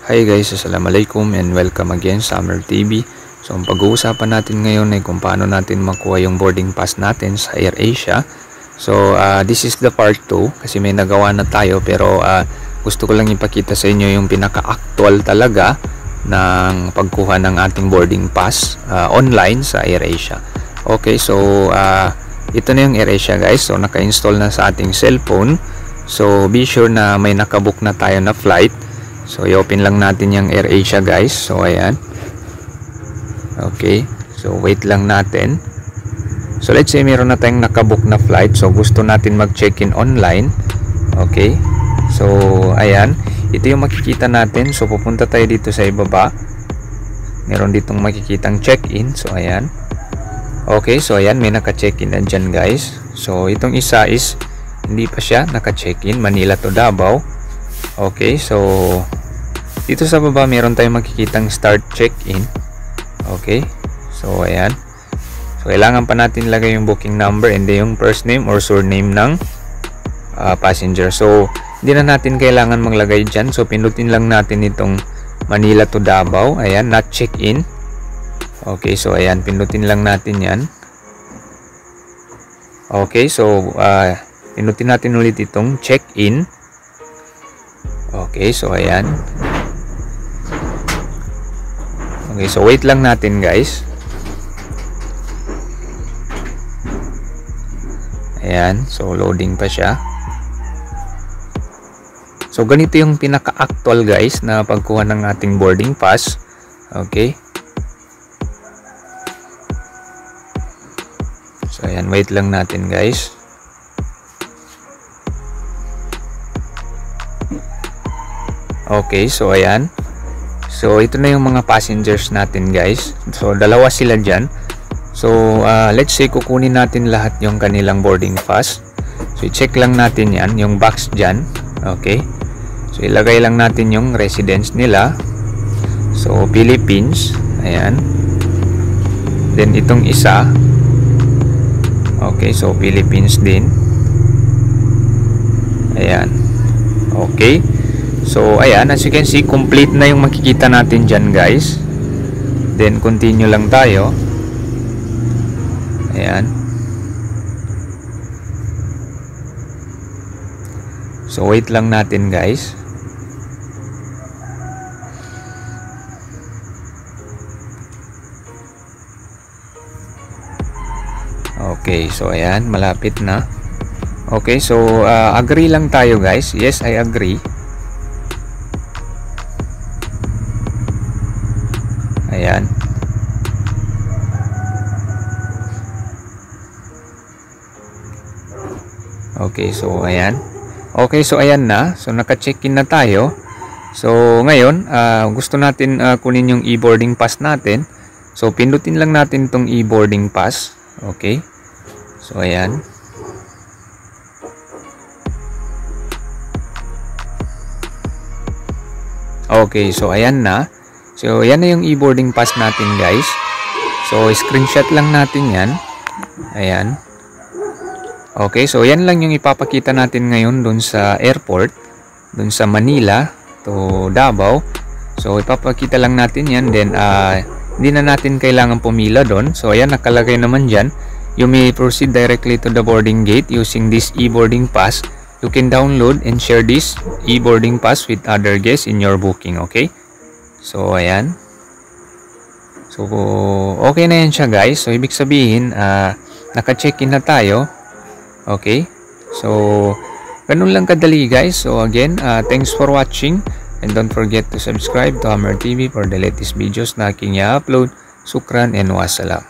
Hi guys, assalamualaikum and welcome again sa Hammer TV. So ang pag-uusapan natin ngayon ay kung paano natin makuha yung boarding pass natin sa AirAsia. So this is the part 2 kasi may nagawa na tayo, pero gusto ko lang ipakita sa inyo yung pinaka-actual talaga ng pagkuha ng ating boarding pass online sa AirAsia. Okay, so ito na yung AirAsia guys. So naka-install na sa ating cellphone. So be sure na may nakabook na tayo na flight. So i-open lang natin yung AirAsia guys. So ayan. Okay. So wait lang natin. So let's say meron na tayong nakabook na flight. So gusto natin mag-check-in online. Okay. So ayan. Ito yung makikita natin. So pupunta tayo dito sa ibaba. Meron ditong makikitang check-in. So ayan. Okay. So ayan. May naka-check-in na dyan guys. So itong isa is hindi pa siya naka-check-in. Manila to Davao. Okay, so dito sa baba meron tayong makikitang start check-in. Okay, so ayan. So kailangan pa natin lagay yung booking number and then yung first name or surname ng passenger. So hindi na natin kailangan maglagay dyan. So pindutin lang natin itong Manila to Davao. Ayan, not check-in. Okay, so ayan, pindutin lang natin yan. Okay, so pindutin natin ulit itong check-in. Okay, so ayan. Okay, so wait lang natin guys. Ayan, so loading pa siya. So ganito yung pinaka-actual guys na pagkuha ng ating boarding pass. Okay. So ayan, wait lang natin guys. Okay, so ayan. So ito na yung mga passengers natin guys. So dalawa sila dyan. So let's say kukunin natin lahat yung kanilang boarding pass. So i-check lang natin yan, yung box dyan. Okay. So ilagay lang natin yung residence nila. So Philippines. Ayan. Then itong isa. Okay, so Philippines din. Ayan. Okay. So ayan, as you can see, complete na yung makikita natin dyan guys. Then continue lang tayo. Ayan. So wait lang natin guys. Okay, so ayan, malapit na. Okay, so agree lang tayo guys. Yes, I agree. Ayan. Okay, so ayan. Okay, so ayan na. So naka-check-in na tayo. So ngayon, gusto natin kunin yung e-boarding pass natin. So pindutin lang natin itong e-boarding pass. Okay. So ayan. Okay, so ayan na. So, yan na yung e-boarding pass natin guys. So, screenshot lang natin yan. Ayan. Okay, so yan lang yung ipapakita natin ngayon dun sa airport. Dun sa Manila to Davao. So, ipapakita lang natin yan. Then, hindi na natin kailangan pumila dun. So, ayan, nakalagay naman dyan. You may proceed directly to the boarding gate using this e-boarding pass. You can download and share this e-boarding pass with other guests in your booking. Okay? So, ayan. So, okay na yan siya guys. So, ibig sabihin, naka-check-in na tayo. Okay. So, ganun lang kadali guys. So, again, thanks for watching. And don't forget to subscribe to Hammer TV for the latest videos na aking i-upload. Sukran and wassalam.